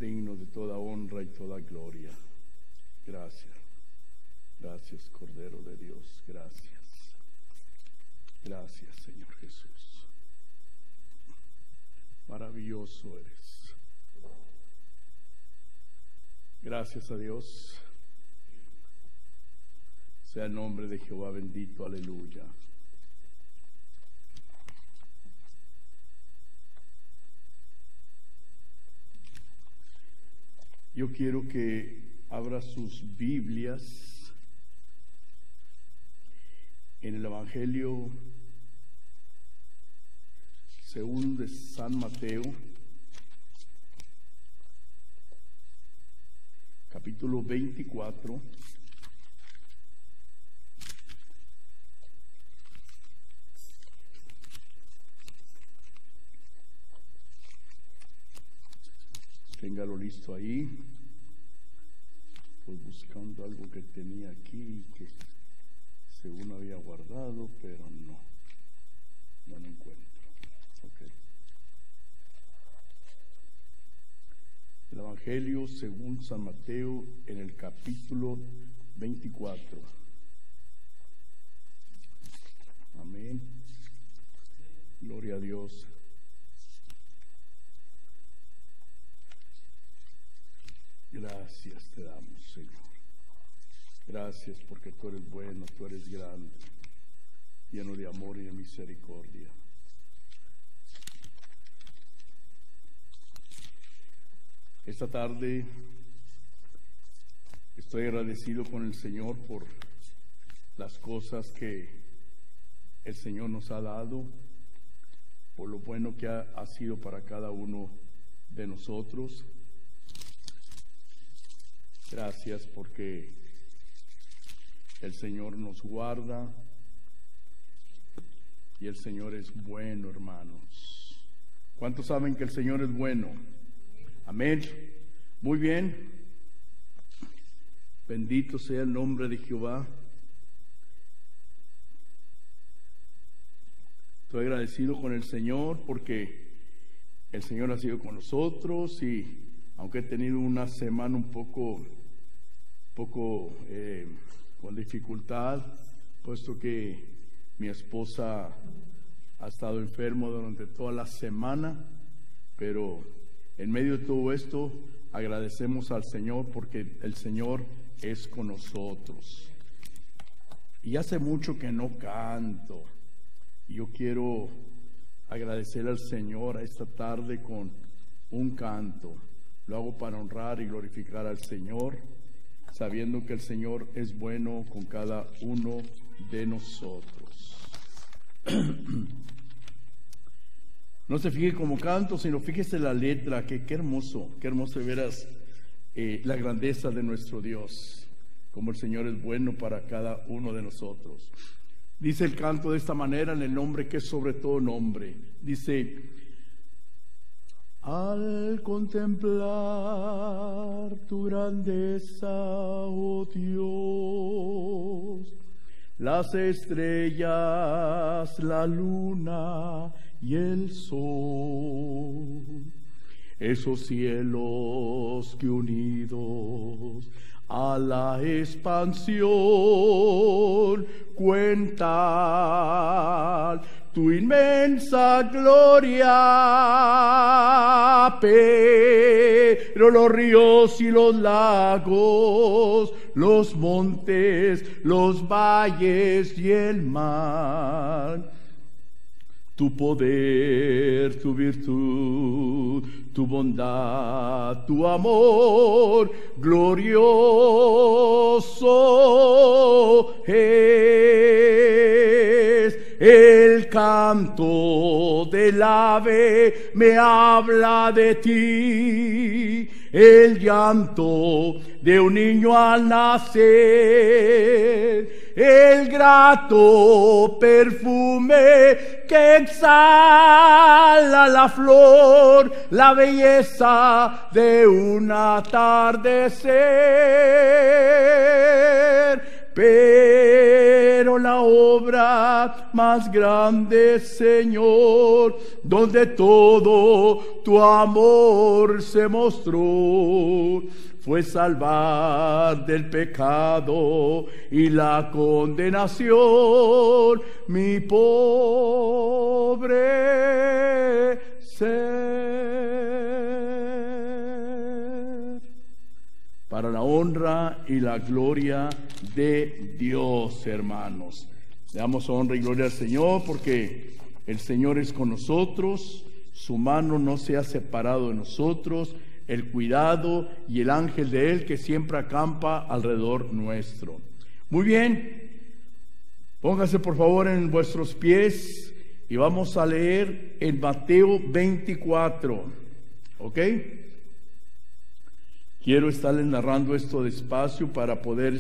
digno de toda honra y toda gloria. Gracias. Gracias, Cordero de Dios. Gracias. Gracias, Señor Jesús. Maravilloso eres. Gracias a Dios. Sea el nombre de Jehová bendito. Aleluya. Yo quiero que abra sus Biblias en el Evangelio según de San Mateo, capítulo 24. Téngalo listo ahí. Estoy buscando algo que tenía aquí que según había guardado, pero no lo encuentro. Okay. El Evangelio según San Mateo en el capítulo 24. Amén. Gloria a Dios. Gracias te damos, Señor. Gracias porque tú eres bueno, tú eres grande, lleno de amor y de misericordia. Esta tarde estoy agradecido con el Señor por las cosas que el Señor nos ha dado, por lo bueno que ha sido para cada uno de nosotros. Gracias porque el Señor nos guarda y el Señor es bueno, hermanos. ¿Cuántos saben que el Señor es bueno? Amén. Muy bien. Bendito sea el nombre de Jehová. Estoy agradecido con el Señor porque el Señor ha sido con nosotros y aunque he tenido una semana un poco con dificultad, puesto que mi esposa ha estado enferma durante toda la semana, pero en medio de todo esto agradecemos al Señor porque el Señor es con nosotros. Y hace mucho que no canto, y yo quiero agradecer al Señor a esta tarde con un canto. Lo hago para honrar y glorificar al Señor, sabiendo que el Señor es bueno con cada uno de nosotros. No se fije como canto, sino fíjese la letra, que qué hermoso de veras la grandeza de nuestro Dios, como el Señor es bueno para cada uno de nosotros. Dice el canto de esta manera, en el nombre que es sobre todo nombre. Dice: al contemplar tu grandeza, oh Dios, las estrellas, la luna y el sol, esos cielos que unidos a la expansión cuentan tu inmensa gloria, pero los ríos y los lagos, los montes, los valles y el mar, tu poder, tu virtud, tu bondad, tu amor glorioso es. El canto del ave me habla de ti, el llanto de un niño al nacer, el grato perfume que exhala la flor, la belleza de un atardecer. pero la obra más grande, Señor, donde todo tu amor se mostró, fue salvar del pecado y la condenación mi pobre ser, para la honra y la gloria de Dios, hermanos. Le damos honra y gloria al Señor porque el Señor es con nosotros, su mano no se ha separado de nosotros, el cuidado y el ángel de Él que siempre acampa alrededor nuestro. Muy bien, pónganse por favor en vuestros pies y vamos a leer en Mateo 24, ¿ok? Quiero estarles narrando esto despacio para poder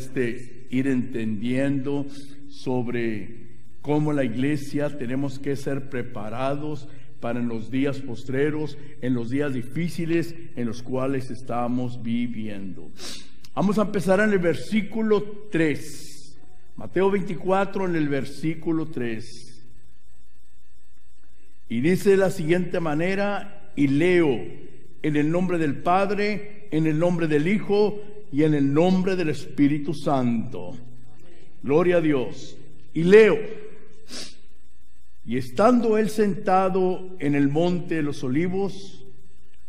ir entendiendo sobre cómo la iglesia tenemos que ser preparados para en los días postreros, en los días difíciles en los cuales estamos viviendo. Vamos a empezar en el versículo 3. Mateo 24 en el versículo 3. Y dice de la siguiente manera, y leo en el nombre del Padre, en el nombre del Hijo y en el nombre del Espíritu Santo. Gloria a Dios. Y leo. Y estando él sentado en el monte de los olivos,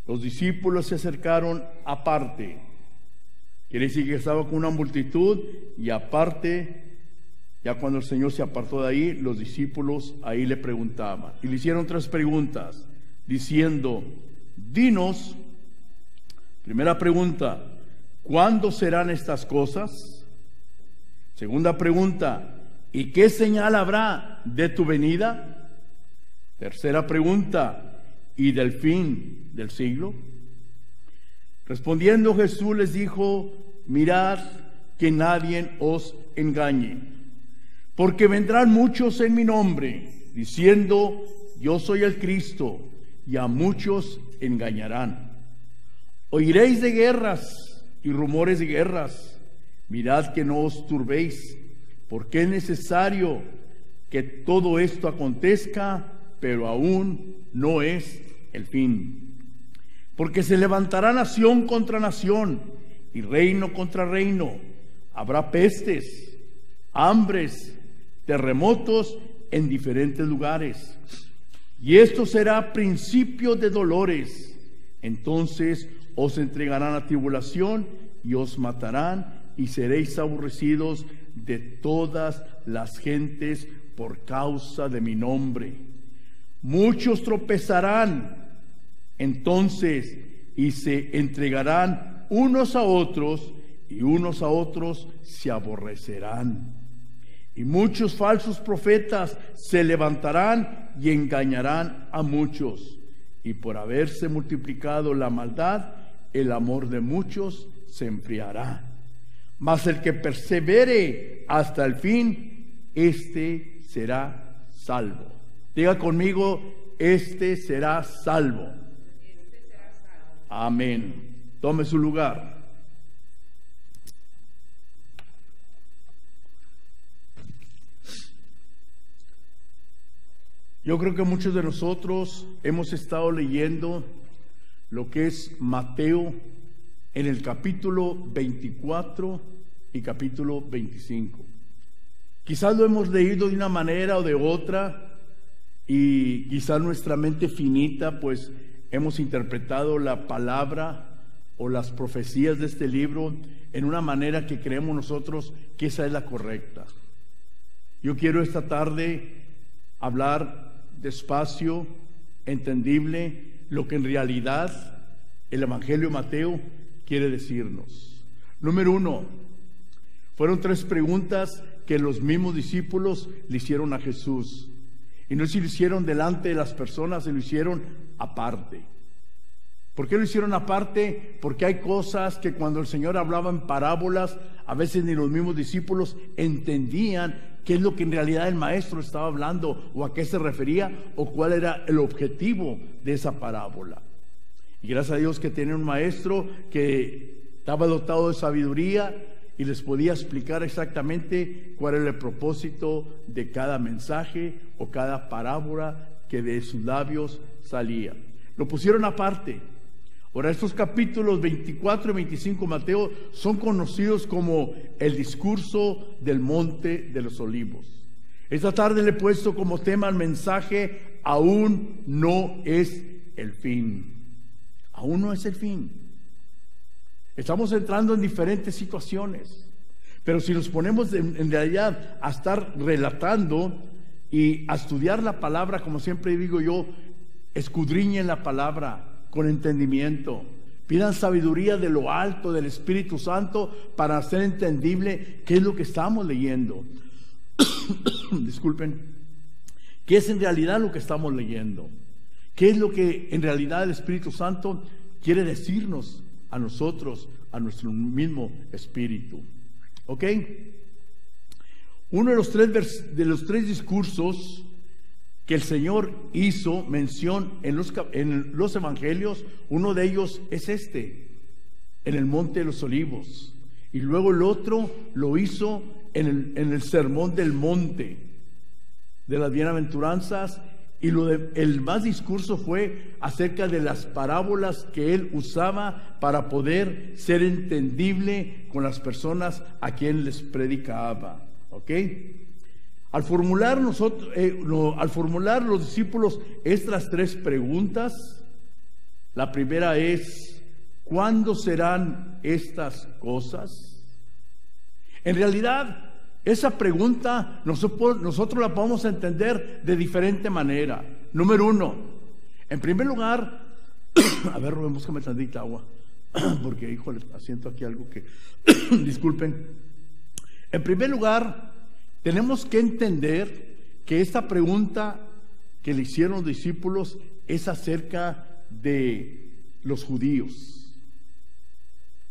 los discípulos se acercaron aparte. Quiere decir que estaba con una multitud y aparte, ya cuando el Señor se apartó de ahí, los discípulos ahí le preguntaban. Y le hicieron 3 preguntas, diciendo, dinos, primera pregunta, ¿cuándo serán estas cosas? Segunda pregunta, ¿y qué señal habrá de tu venida? Tercera pregunta, ¿y del fin del siglo? Respondiendo Jesús les dijo, mirad que nadie os engañe, porque vendrán muchos en mi nombre, diciendo, yo soy el Cristo, y a muchos engañarán. Oiréis de guerras y rumores de guerras, mirad que no os turbéis, porque es necesario que todo esto acontezca, pero aún no es el fin. Porque se levantará nación contra nación y reino contra reino. Habrá pestes, hambres, terremotos en diferentes lugares. Y esto será principio de dolores. Entonces os entregarán a tribulación y os matarán y seréis aborrecidos de todas las gentes por causa de mi nombre. Muchos tropezarán entonces y se entregarán unos a otros y unos a otros se aborrecerán. Y muchos falsos profetas se levantarán y engañarán a muchos. Y por haberse multiplicado la maldad, el amor de muchos se enfriará. Mas el que persevere hasta el fin, este será salvo. Diga conmigo, este será salvo. Amén. Tome su lugar. Yo creo que muchos de nosotros hemos estado leyendo lo que es Mateo en el capítulo 24 y capítulo 25. Quizás lo hemos leído de una manera o de otra y quizás nuestra mente finita pues hemos interpretado la palabra o las profecías de este libro en una manera que creemos nosotros que esa es la correcta. Yo quiero esta tarde hablar despacio, entendible, lo que en realidad el Evangelio de Mateo quiere decirnos. Número 1, fueron 3 preguntas que los mismos discípulos le hicieron a Jesús. Y no se lo hicieron delante de las personas, se lo hicieron aparte. ¿Por qué lo hicieron aparte? Porque hay cosas que cuando el Señor hablaba en parábolas, a veces ni los mismos discípulos entendían qué es lo que en realidad el maestro estaba hablando, o a qué se refería, o cuál era el objetivo de esa parábola. Y gracias a Dios que tiene un maestro que estaba dotado de sabiduría y les podía explicar exactamente cuál era el propósito de cada mensaje o cada parábola que de sus labios salía. Lo pusieron aparte. Ahora, estos capítulos 24 y 25 de Mateo son conocidos como el discurso del Monte de los Olivos. Esta tarde le he puesto como tema al mensaje: aún no es el fin. Aún no es el fin. Estamos entrando en diferentes situaciones, pero si nos ponemos en realidad a estar relatando y a estudiar la palabra, como siempre digo yo, escudriñen la palabra con entendimiento, pidan sabiduría de lo alto del Espíritu Santo para hacer entendible qué es lo que estamos leyendo. Disculpen, qué es en realidad lo que estamos leyendo, qué es lo que en realidad el Espíritu Santo quiere decirnos a nosotros, a nuestro mismo espíritu. ¿Ok? Uno de los tres discursos que el Señor hizo mención en los evangelios, uno de ellos es este, en el Monte de los Olivos, y luego el otro lo hizo en el Sermón del Monte de las Bienaventuranzas, y el más discurso fue acerca de las parábolas que él usaba para poder ser entendible con las personas a quien les predicaba. ¿Ok? Al formular los discípulos estas tres preguntas, la primera es: ¿cuándo serán estas cosas? En realidad, esa pregunta nosotros la podemos entender de diferente manera. Número uno, en primer lugar, a ver, Rubén, búscame tantita agua, porque, híjole, siento aquí algo que, disculpen. En primer lugar, tenemos que entender que esta pregunta que le hicieron los discípulos es acerca de los judíos.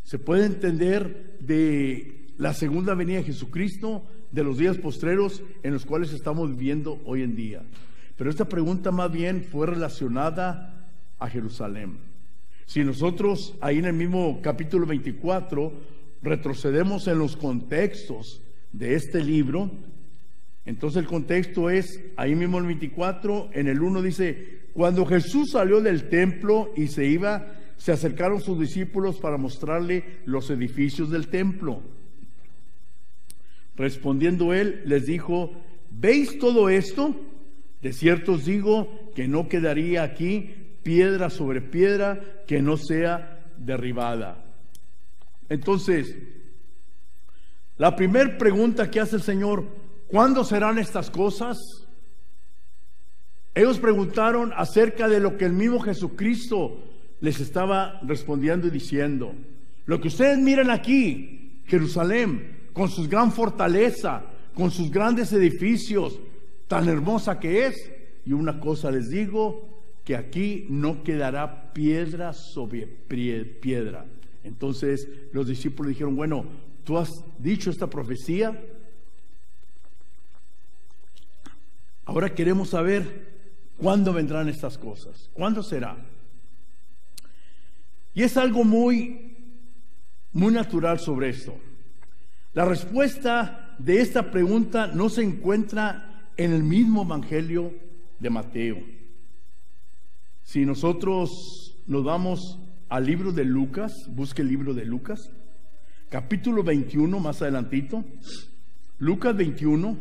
Se puede entender de la segunda venida de Jesucristo, de los días postreros en los cuales estamos viviendo hoy en día. Pero esta pregunta más bien fue relacionada a Jerusalén. Si nosotros ahí en el mismo capítulo 24 retrocedemos en los contextos de este libro, entonces el contexto es ahí mismo el 24, en el 1 dice: cuando Jesús salió del templo y se iba, se acercaron sus discípulos para mostrarle los edificios del templo. Respondiendo él, les dijo: ¿veis todo esto? De cierto os digo que no quedaría aquí piedra sobre piedra que no sea derribada. Entonces, la primera pregunta que hace el Señor: ¿cuándo serán estas cosas? Ellos preguntaron acerca de lo que el mismo Jesucristo les estaba respondiendo y diciendo. Lo que ustedes miran aquí, Jerusalén, con su gran fortaleza, con sus grandes edificios, tan hermosa que es. Y una cosa les digo, que aquí no quedará piedra sobre piedra. Entonces los discípulos dijeron: bueno, tú has dicho esta profecía, ahora queremos saber cuándo vendrán estas cosas, cuándo será. Y es algo muy natural sobre esto. La respuesta de esta pregunta no se encuentra en el mismo Evangelio de Mateo. Si nosotros nos vamos al libro de Lucas, busque el libro de Lucas, capítulo 21, más adelantito, Lucas 21.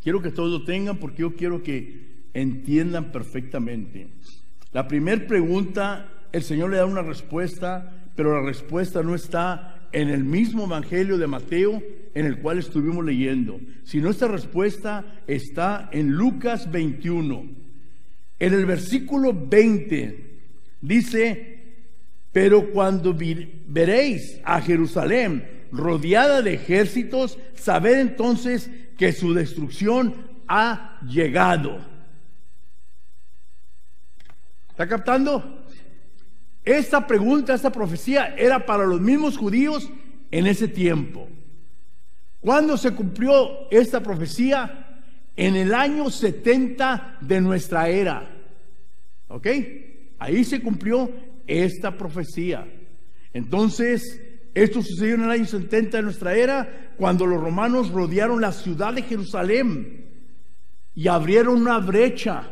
Quiero que todos lo tengan porque yo quiero que entiendan perfectamente. La primera pregunta, el Señor le da una respuesta, pero la respuesta no está en el mismo Evangelio de Mateo en el cual estuvimos leyendo, sino esta respuesta está en Lucas 21. En el versículo 20 dice: pero cuando veréis a Jerusalén rodeada de ejércitos, sabed entonces que su destrucción ha llegado. ¿Está captando? Esta pregunta, esta profecía era para los mismos judíos en ese tiempo. ¿Cuándo se cumplió esta profecía? En el año 70 de nuestra era. ¿Ok? Ahí se cumplió esta profecía. Entonces, esto sucedió en el año 70 de nuestra era, cuando los romanos rodearon la ciudad de Jerusalén y abrieron una brecha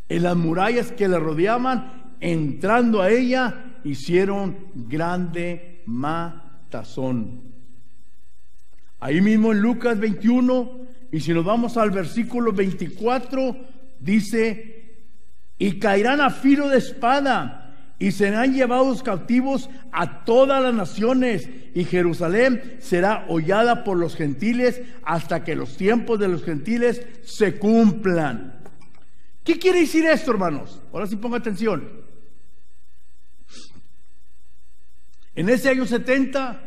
en las murallas que la rodeaban. Entrando a ella, hicieron grande matazón. Ahí mismo en Lucas 21, y si nos vamos al versículo 24, dice: y caerán a filo de espada, y serán llevados cautivos a todas las naciones, y Jerusalén será hollada por los gentiles hasta que los tiempos de los gentiles se cumplan. ¿Qué quiere decir esto, hermanos? Ahora sí ponga atención. En ese año 70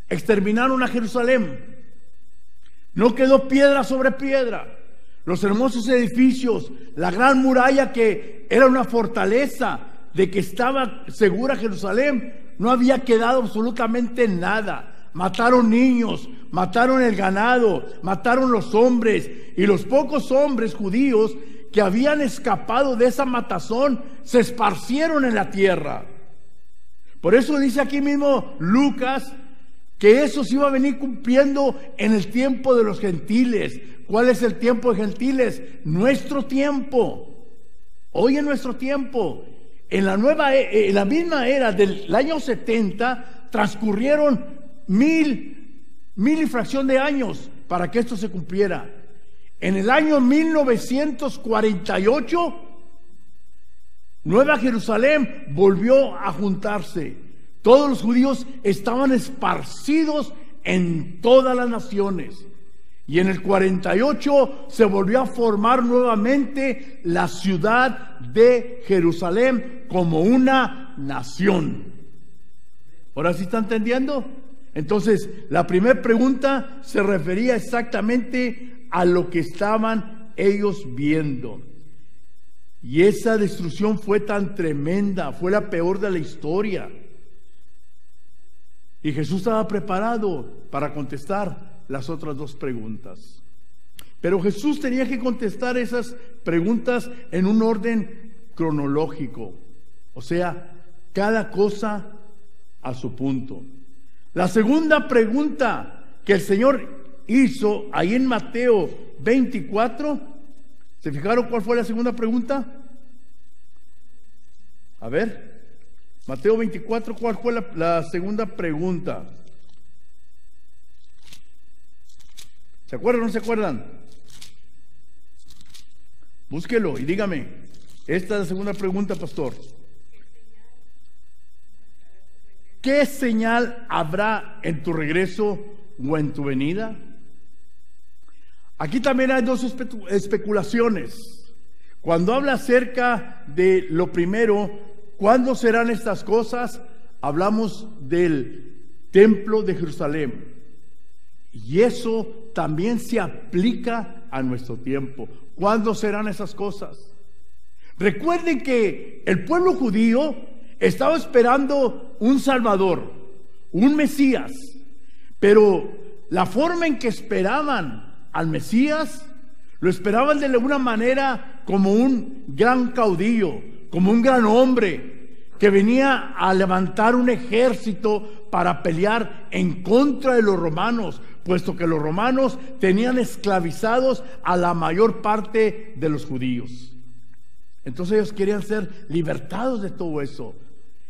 exterminaron a Jerusalén. No quedó piedra sobre piedra. Los hermosos edificios, la gran muralla que era una fortaleza de que estaba segura Jerusalén, no había quedado absolutamente nada. Mataron niños, mataron el ganado, mataron los hombres, y los pocos hombres judíos que habían escapado de esa matazón se esparcieron en la tierra. Por eso dice aquí mismo Lucas que eso se iba a venir cumpliendo en el tiempo de los gentiles. ¿Cuál es el tiempo de gentiles? Nuestro tiempo. Hoy en nuestro tiempo. En la misma era del año 70 transcurrieron mil y fracción de años para que esto se cumpliera. En el año 1948, Nueva Jerusalén volvió a juntarse. Todos los judíos estaban esparcidos en todas las naciones. Y en el 48 se volvió a formar nuevamente la ciudad de Jerusalén como una nación. ¿Ahora sí está entendiendo? Entonces, la primera pregunta se refería exactamente a lo que estaban ellos viendo. Y esa destrucción fue tan tremenda, fue la peor de la historia. Y Jesús estaba preparado para contestar las otras dos preguntas. Pero Jesús tenía que contestar esas preguntas en un orden cronológico. O sea, cada cosa a su punto. La segunda pregunta que el Señor hizo ahí en Mateo 24, ¿se fijaron cuál fue la segunda pregunta? A ver, Mateo 24, ¿cuál fue la segunda pregunta? ¿Se acuerdan o no se acuerdan? Búsquelo y dígame. Esta es la segunda pregunta, pastor. ¿Qué señal habrá en tu regreso o en tu venida? Aquí también hay dos especulaciones. Cuando habla acerca de lo primero, ¿cuándo serán estas cosas? Hablamos del templo de Jerusalén. Y eso también se aplica a nuestro tiempo. ¿Cuándo serán esas cosas? Recuerden que el pueblo judío estaba esperando un Salvador, un Mesías, pero la forma en que esperaban al Mesías, lo esperaban de alguna manera como un gran caudillo, como un gran hombre que venía a levantar un ejército para pelear en contra de los romanos, puesto que los romanos tenían esclavizados a la mayor parte de los judíos. Entonces ellos querían ser libertados de todo eso.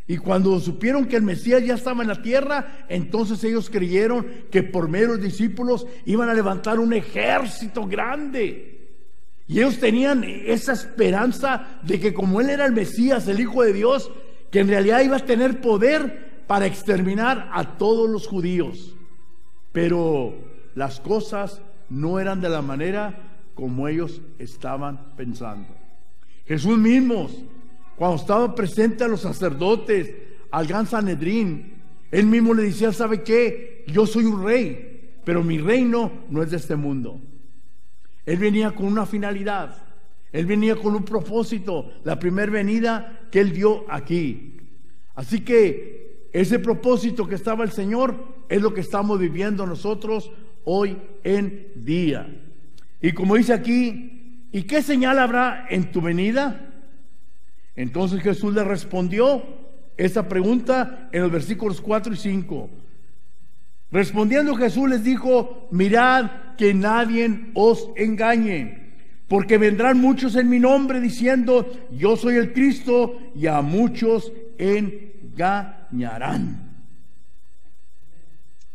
Y cuando supieron que el Mesías ya estaba en la tierra, entonces ellos creyeron que por medio de los discípulos iban a levantar un ejército grande. Y ellos tenían esa esperanza de que como Él era el Mesías, el Hijo de Dios, que en realidad iba a tener poder para exterminar a todos los judíos. Pero las cosas no eran de la manera como ellos estaban pensando. Jesús mismo, cuando estaba presente a los sacerdotes, al gran Sanedrín, Él mismo le decía: ¿sabe qué? Yo soy un rey, pero mi reino no es de este mundo. Él venía con una finalidad, Él venía con un propósito, la primera venida que Él dio aquí. Así que ese propósito que estaba el Señor es lo que estamos viviendo nosotros hoy en día. Y como dice aquí, ¿y qué señal habrá en tu venida? Entonces Jesús le respondió esa pregunta en los versículos 4 y 5. Respondiendo Jesús les dijo: mirad que nadie os engañe, porque vendrán muchos en mi nombre diciendo: yo soy el Cristo, y a muchos engañarán.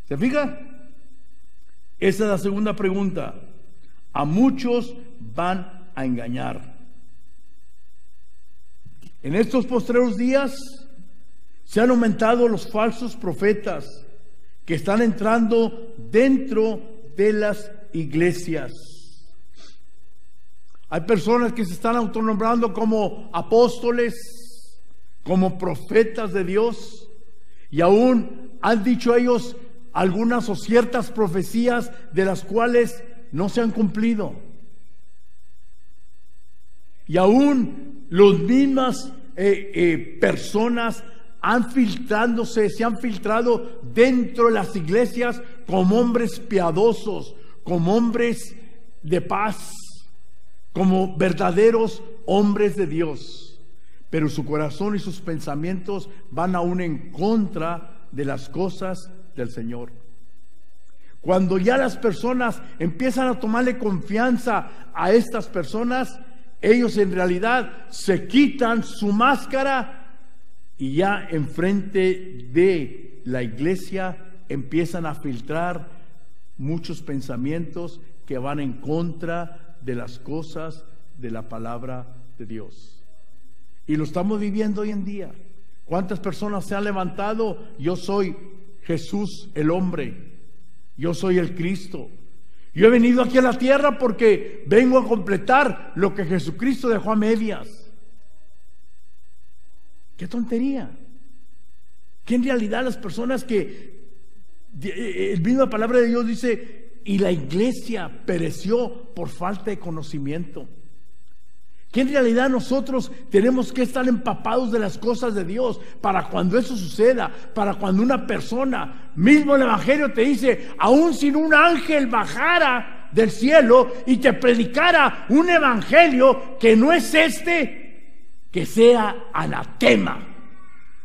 ¿Se fija? Esa es la segunda pregunta. A muchos van a engañar. En estos postreros días se han aumentado los falsos profetas que están entrando dentro de las iglesias. Hay personas que se están autonombrando como apóstoles, como profetas de Dios, y aún han dicho ellos algunas o ciertas profecías de las cuales no se han cumplido. Y aún las mismas personas se han filtrado dentro de las iglesias como hombres piadosos, como hombres de paz, como verdaderos hombres de Dios, pero su corazón y sus pensamientos van aún en contra de las cosas del Señor. Cuando ya las personas empiezan a tomarle confianza a estas personas, ellos en realidad se quitan su máscara y ya enfrente de la iglesia empiezan a filtrar muchos pensamientos que van en contra de las cosas de la palabra de Dios. Y lo estamos viviendo hoy en día. ¿Cuántas personas se han levantado? Yo soy Jesús el hombre, yo soy el Cristo. Yo he venido aquí a la tierra porque vengo a completar lo que Jesucristo dejó a medias. ¡Qué tontería! Que en realidad las personas que el misma palabra de Dios dice: y la iglesia pereció por falta de conocimiento. Que en realidad nosotros tenemos que estar empapados de las cosas de Dios para cuando eso suceda, para cuando una persona, mismo el Evangelio te dice, aún sin un ángel bajara del cielo y te predicara un Evangelio que no es que sea anatema,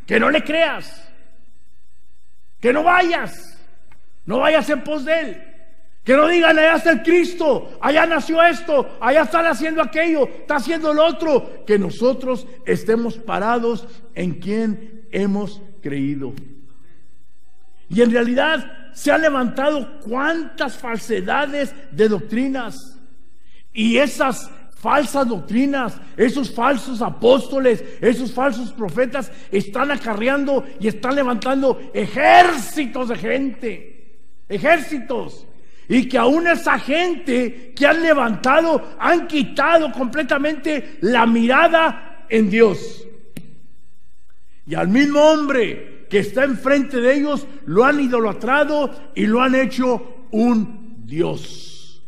que no le creas, que no vayas en pos de él. Que no digan: allá está el Cristo, allá nació esto, allá están haciendo aquello, está haciendo lo otro. Que nosotros estemos parados en quien hemos creído. Y en realidad se han levantado cuántas falsedades de doctrinas. Y esas falsas doctrinas, esos falsos apóstoles, esos falsos profetas están acarreando y están levantando ejércitos de gente. Ejércitos. Y que aún esa gente que han levantado han quitado completamente la mirada en Dios. Y al mismo hombre que está enfrente de ellos lo han idolatrado y lo han hecho un Dios.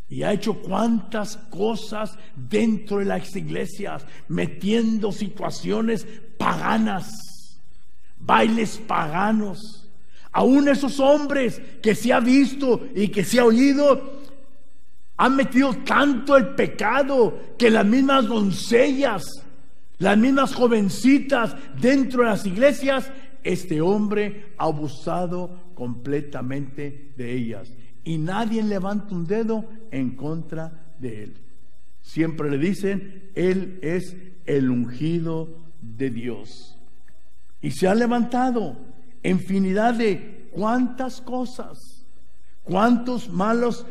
Y ha hecho cuantas cosas dentro de las iglesias, metiendo situaciones paganas, bailes paganos. Aún esos hombres que se ha visto y que se ha oído han metido tanto el pecado que las mismas doncellas, las mismas jovencitas dentro de las iglesias, este hombre ha abusado completamente de ellas. Y nadie levanta un dedo en contra de él. Siempre le dicen: él es el ungido de Dios. Y se han levantado infinidad de cuántas cosas, cuántos malos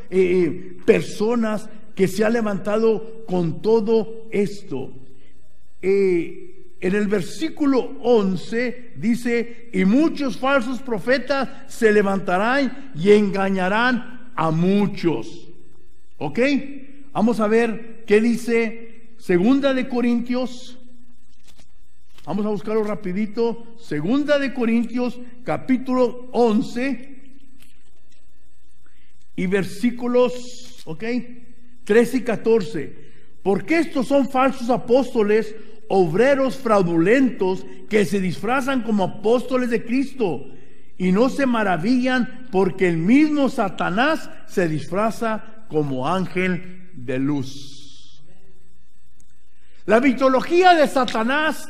personas que se han levantado con todo esto. En el versículo 11 dice: y muchos falsos profetas se levantarán y engañarán a muchos. ¿Ok? Vamos a ver qué dice Segunda de Corintios. Vamos a buscarlo rapidito. Segunda de Corintios, capítulo 11 y versículos 13 y 14. Porque estos son falsos apóstoles, obreros fraudulentos, que se disfrazan como apóstoles de Cristo, y no se maravillan porque el mismo Satanás se disfraza como ángel de luz. La mitología de Satanás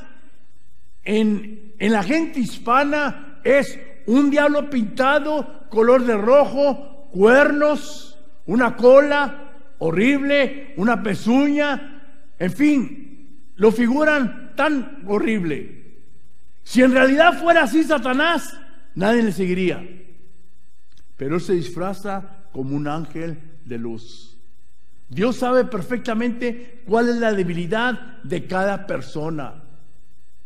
en la gente hispana es un diablo pintado color de rojo, cuernos, una cola horrible, una pezuña, en fin, lo figuran tan horrible. Si en realidad fuera así Satanás, nadie le seguiría. Pero él se disfraza como un ángel de luz. Dios sabe perfectamente cuál es la debilidad de cada persona,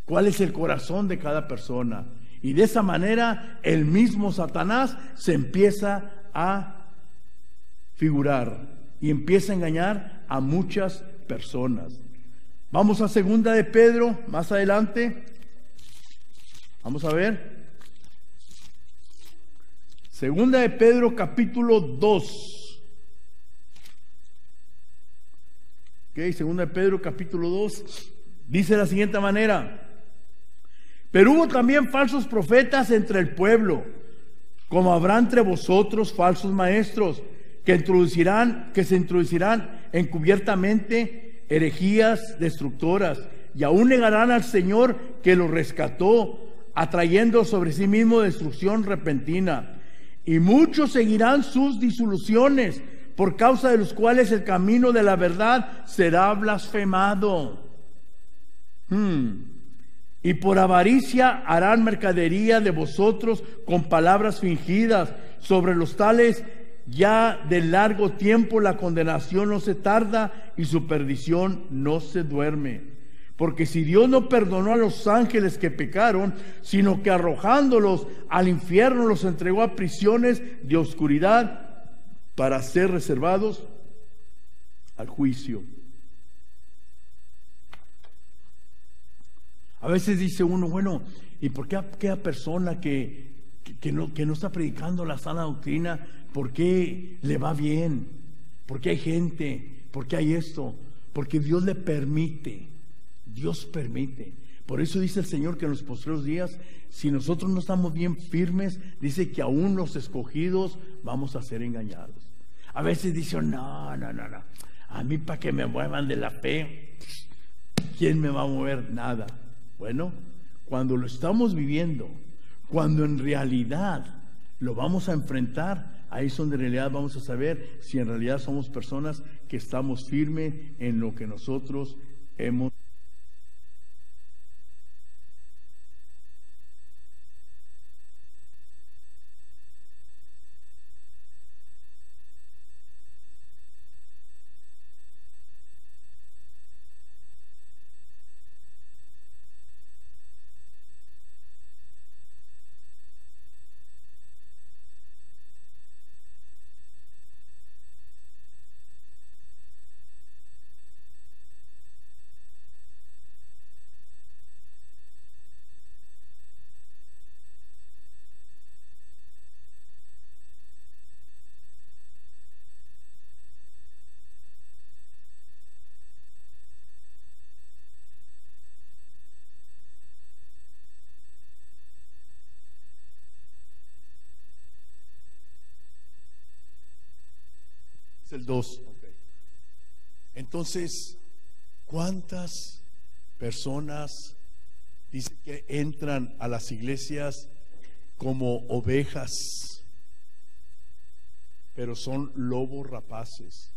cuál es el corazón de cada persona. Y de esa manera el mismo Satanás se empieza a figurar y empieza a engañar a muchas personas. Vamos a segunda de Pedro, más adelante. Vamos a ver. Segunda de Pedro, capítulo 2. Segunda de Pedro, capítulo 2, dice de la siguiente manera: pero hubo también falsos profetas entre el pueblo, como habrá entre vosotros falsos maestros, que se introducirán encubiertamente herejías destructoras, y aún negarán al Señor que los rescató, atrayendo sobre sí mismo destrucción repentina. Y muchos seguirán sus disoluciones, por causa de los cuales el camino de la verdad será blasfemado. Y por avaricia harán mercadería de vosotros con palabras fingidas. Sobre los tales ya de largo tiempo la condenación no se tarda y su perdición no se duerme. Porque si Dios no perdonó a los ángeles que pecaron, sino que arrojándolos al infierno los entregó a prisiones de oscuridad para ser reservados al juicio. A veces dice uno, bueno, ¿y por qué aquella persona que no está predicando la sana doctrina, por qué le va bien? ¿Por qué hay gente? ¿Por qué hay esto? Porque Dios le permite. Dios permite. Por eso dice el Señor que en los postreros días, si nosotros no estamos bien firmes, dice que aún los escogidos vamos a ser engañados. A veces dicen, no, a mí para que me muevan de la fe, ¿quién me va a mover? Nada. Bueno, cuando lo estamos viviendo, cuando en realidad lo vamos a enfrentar, ahí es donde en realidad vamos a saber si en realidad somos personas que estamos firmes en lo que nosotros hemos. El 2. Entonces, ¿cuántas personas dice que entran a las iglesias como ovejas, pero son lobos rapaces?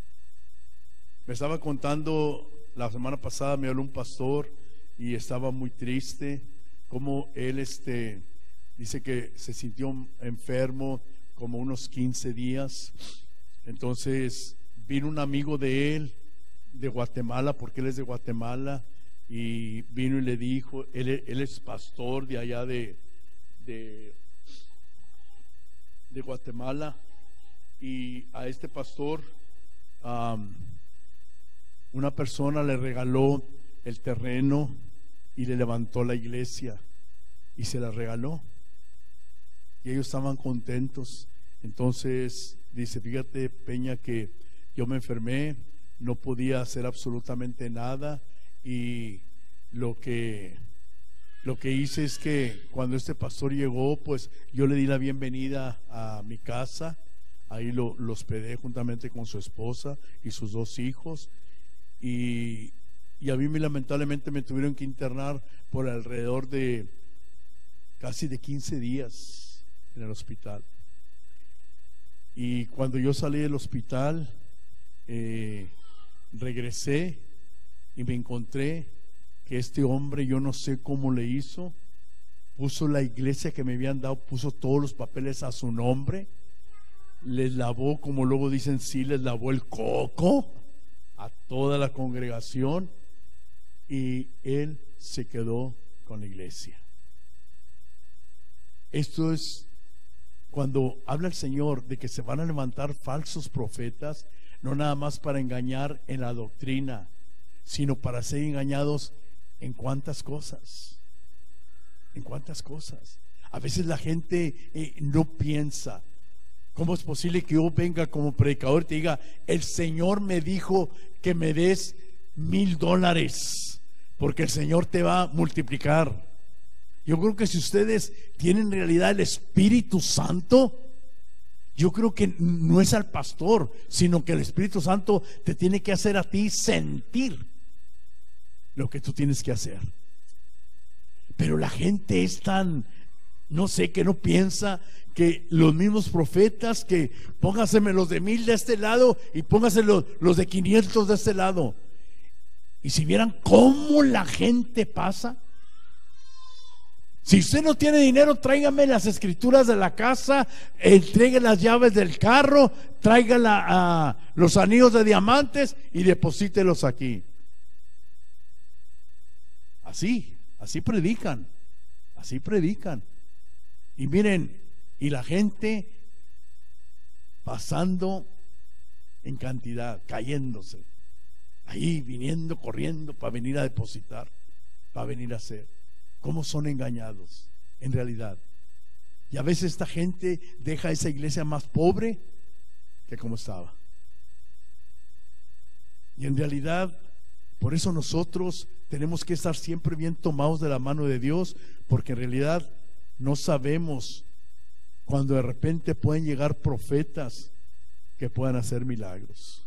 Me estaba contando la semana pasada, me habló un pastor y estaba muy triste, como él dice que se sintió enfermo como unos 15 días. Entonces vino un amigo de él de Guatemala, porque él es de Guatemala, y vino y le dijo, él es pastor de allá de Guatemala, y a este pastor una persona le regaló el terreno y le levantó la iglesia y se la regaló, y ellos estaban contentos. Entonces dice, fíjate, Peña, que yo me enfermé, no podía hacer absolutamente nada, y lo que hice es que cuando este pastor llegó, pues yo le di la bienvenida a mi casa, ahí lo hospedé juntamente con su esposa y sus 2 hijos, y y a mí lamentablemente me tuvieron que internar por alrededor de casi de 15 días en el hospital. Y cuando yo salí del hospital, regresé y me encontré que este hombre, yo no sé cómo le hizo, puso la iglesia que me habían dado, puso todos los papeles a su nombre, les lavó, como luego dicen, sí, les lavó el coco a toda la congregación, y él se quedó con la iglesia. Esto es cuando habla el Señor de que se van a levantar falsos profetas, no nada más para engañar en la doctrina, sino para ser engañados en cuántas cosas. En cuántas cosas. A veces la gente no piensa. ¿Cómo es posible que yo venga como predicador y te diga, el Señor me dijo que me des $1,000 porque el Señor te va a multiplicar? Yo creo que si ustedes tienen en realidad el Espíritu Santo, yo creo que no es al pastor, sino que el Espíritu Santo te tiene que hacer a ti sentir lo que tú tienes que hacer. Pero la gente es tan, no sé, que no piensa que los mismos profetas, que póngaseme los de 1,000 de este lado y póngase los de 500 de este lado. Y si vieran cómo la gente pasa. Si usted no tiene dinero, tráigame las escrituras de la casa, entregue las llaves del carro, traiga los anillos de diamantes y deposítelos aquí. Así predican, así predican. Y miren, y la gente pasando en cantidad, cayéndose, ahí viniendo, corriendo para venir a depositar, para venir a hacer. ¿Cómo son engañados en realidad? Y a veces esta gente deja esa iglesia más pobre que como estaba. Y en realidad, por eso nosotros tenemos que estar siempre bien tomados de la mano de Dios, porque en realidad no sabemos cuando de repente pueden llegar profetas que puedan hacer milagros.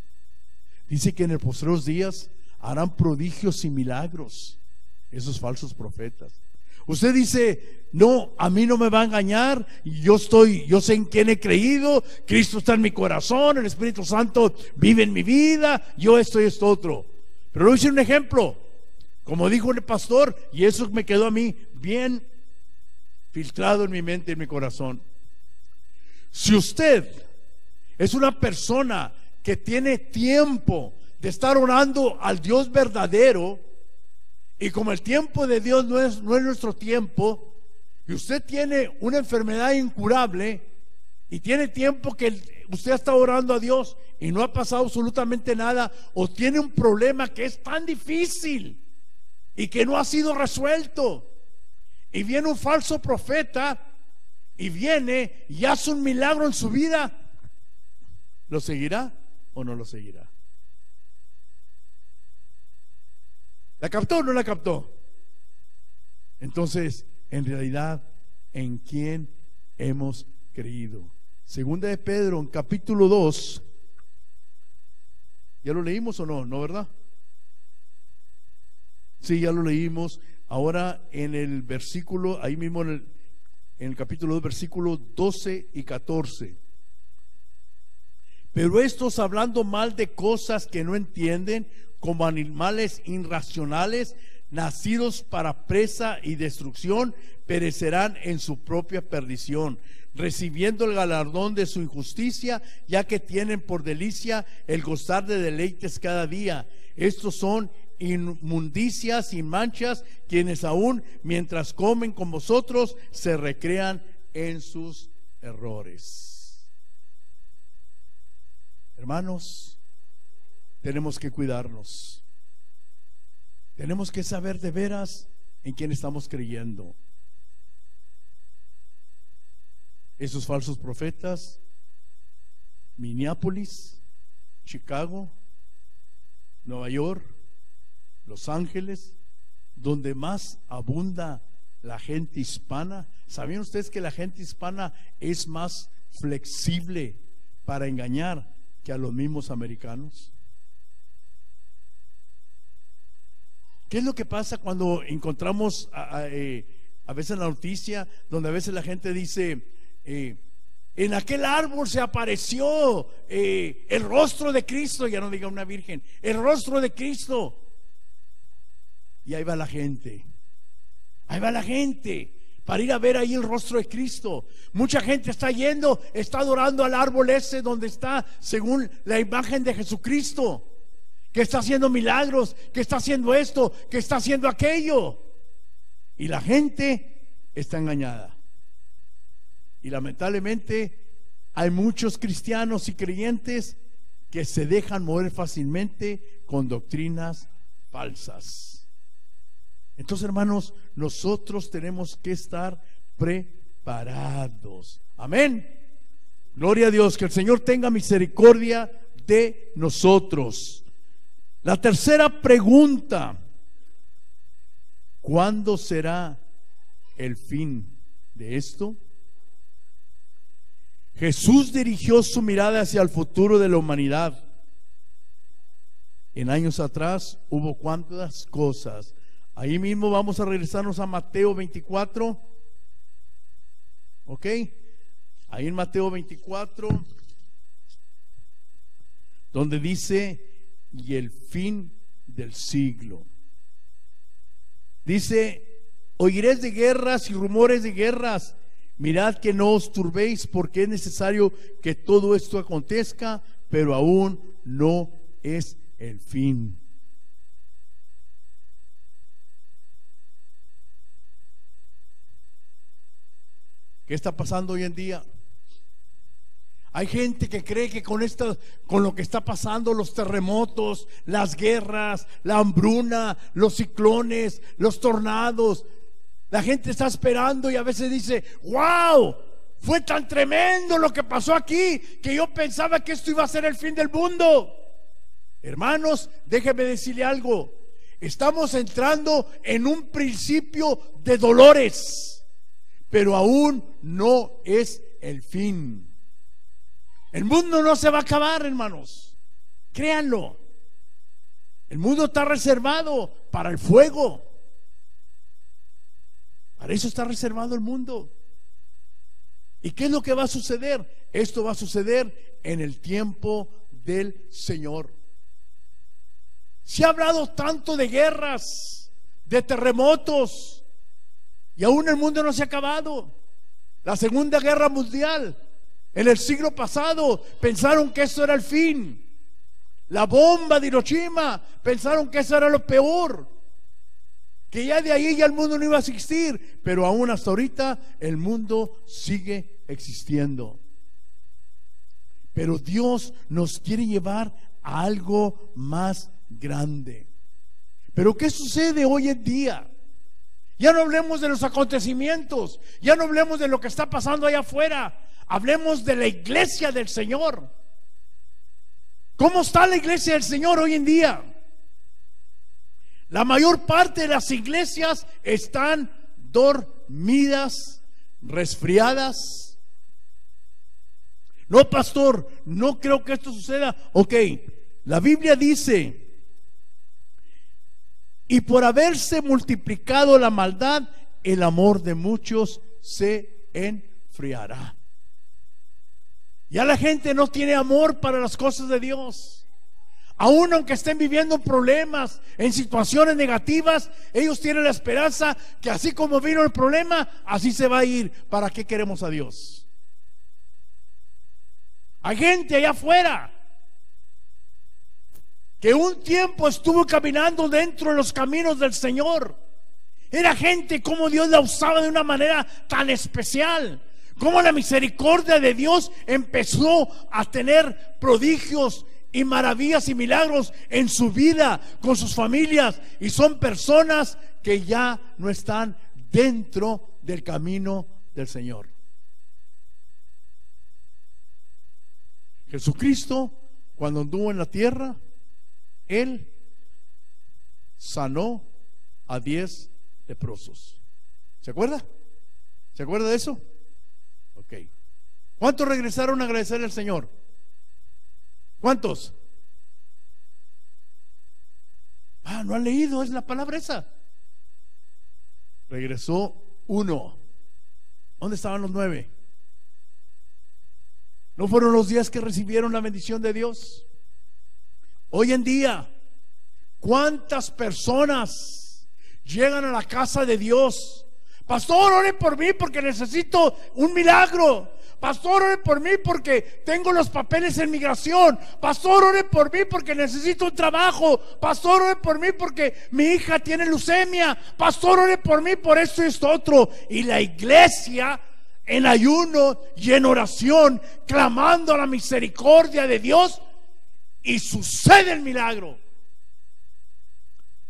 Dice que en los postreros días harán prodigios y milagros esos falsos profetas. Usted dice, no, a mí no me va a engañar, yo sé en quién he creído, Cristo está en mi corazón, el Espíritu Santo vive en mi vida, yo esto y esto otro. Pero le voy a decir un ejemplo, como dijo el pastor, y eso me quedó a mí bien filtrado en mi mente y en mi corazón. Si usted es una persona que tiene tiempo de estar orando al Dios verdadero, y como el tiempo de Dios no es nuestro tiempo, y usted tiene una enfermedad incurable y tiene tiempo que usted está orando a Dios y no ha pasado absolutamente nada, o tiene un problema que es tan difícil y que no ha sido resuelto, y viene un falso profeta y viene y hace un milagro en su vida, ¿lo seguirá o no lo seguirá? ¿La captó o no la captó? Entonces, en realidad, ¿en quién hemos creído? Segunda de Pedro, en capítulo 2. ¿Ya lo leímos o no? ¿No, verdad? Sí, ya lo leímos. Ahora en el versículo, ahí mismo en el capítulo 2, versículos 12 y 14. Pero estos, hablando mal de cosas que no entienden, como animales irracionales, nacidos para presa y destrucción, perecerán en su propia perdición, recibiendo el galardón de su injusticia, ya que tienen por delicia el gozar de deleites cada día. Estos son inmundicias sin manchas, quienes aún mientras comen con vosotros se recrean en sus errores. Hermanos, tenemos que cuidarnos. Tenemos que saber de veras en quién estamos creyendo. Esos falsos profetas, Minneapolis, Chicago, Nueva York, Los Ángeles, donde más abunda la gente hispana. ¿Sabían ustedes que la gente hispana es más flexible para engañar que a los mismos americanos? ¿Qué es lo que pasa cuando encontramos a veces en la noticia, donde a veces la gente dice, en aquel árbol se apareció el rostro de Cristo? Ya no diga una virgen, el rostro de Cristo. Y ahí va la gente, para ir a ver ahí el rostro de Cristo. Mucha gente está yendo, está adorando al árbol ese donde está, según la imagen de Jesucristo, que está haciendo milagros, que está haciendo esto, que está haciendo aquello. Y la gente está engañada. Y lamentablemente hay muchos cristianos y creyentes que se dejan mover fácilmente con doctrinas falsas. Entonces, hermanos, nosotros tenemos que estar preparados. Amén. Gloria a Dios, que el Señor tenga misericordia de nosotros. La tercera pregunta: ¿cuándo será el fin de esto? Jesús dirigió su mirada hacia el futuro de la humanidad. En años atrás hubo cuántas cosas. Ahí mismo vamos a regresarnos a Mateo 24. ¿Ok? Ahí en Mateo 24, donde dice: y el fin del siglo. Dice: oiréis de guerras y rumores de guerras. Mirad que no os turbéis, porque es necesario que todo esto acontezca, pero aún no es el fin. ¿Qué está pasando hoy en día? Hay gente que cree que con lo que está pasando, los terremotos, las guerras, la hambruna, los ciclones, los tornados, la gente está esperando y a veces dice: wow, fue tan tremendo lo que pasó aquí que yo pensaba que esto iba a ser el fin del mundo. Hermanos, déjenme decirle algo: estamos entrando en un principio de dolores, pero aún no es el fin. El mundo no se va a acabar, hermanos, créanlo. El mundo está reservado para el fuego. Para eso está reservado el mundo. ¿Y qué es lo que va a suceder? Esto va a suceder en el tiempo del Señor. Se ha hablado tanto de guerras, de terremotos, y aún el mundo no se ha acabado. La Segunda Guerra Mundial, en el siglo pasado, pensaron que eso era el fin. La bomba de Hiroshima, pensaron que eso era lo peor, que ya de ahí ya el mundo no iba a existir. Pero aún hasta ahorita el mundo sigue existiendo. Pero Dios nos quiere llevar a algo más grande. Pero ¿qué sucede hoy en día? Ya no hablemos de los acontecimientos, ya no hablemos de lo que está pasando allá afuera. Hablemos de la iglesia del Señor. ¿Cómo está la iglesia del Señor hoy en día? La mayor parte de las iglesias están dormidas, resfriadas. No, pastor, no creo que esto suceda. Ok, la Biblia dice: y por haberse multiplicado la maldad, el amor de muchos se enfriará. Ya la gente no tiene amor para las cosas de Dios. Aún aunque estén viviendo problemas, en situaciones negativas, ellos tienen la esperanza que así como vino el problema, así se va a ir. ¿Para qué queremos a Dios? Hay gente allá afuera que un tiempo estuvo caminando dentro de los caminos del Señor. Era gente como Dios la usaba de una manera tan especial, como la misericordia de Dios empezó a tener prodigios y maravillas y milagros en su vida, con sus familias, y son personas que ya no están dentro del camino del Señor. Jesucristo, cuando anduvo en la tierra, Él sanó a 10 leprosos. ¿Se acuerda? ¿Se acuerda de eso? Ok. ¿Cuántos regresaron a agradecerle al Señor? ¿Cuántos? No han leído, es la palabra esa. Regresó 1. ¿Dónde estaban los 9? ¿No fueron los 10 que recibieron la bendición de Dios? Hoy en día, ¿cuántas personas llegan a la casa de Dios? Pastor, ore por mí porque necesito un milagro. Pastor, ore por mí porque tengo los papeles en migración. Pastor, ore por mí porque necesito un trabajo. Pastor, ore por mí porque mi hija tiene leucemia. Pastor, ore por mí por esto y esto otro. Y la iglesia en ayuno y en oración, clamando a la misericordia de Dios, y sucede el milagro.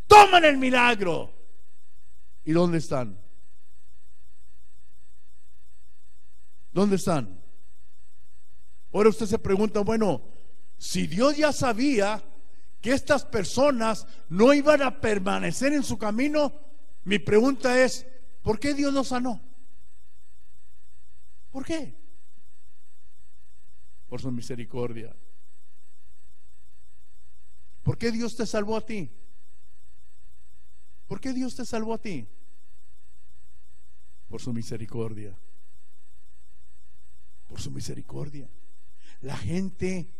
Toman el milagro. ¿Y dónde están? ¿Dónde están? Ahora usted se pregunta, bueno, si Dios ya sabía que estas personas no iban a permanecer en su camino, mi pregunta es, ¿por qué Dios los sanó? ¿Por qué? Por su misericordia. ¿Por qué Dios te salvó a ti? ¿Por qué Dios te salvó a ti? Por su misericordia. Por su misericordia. La gente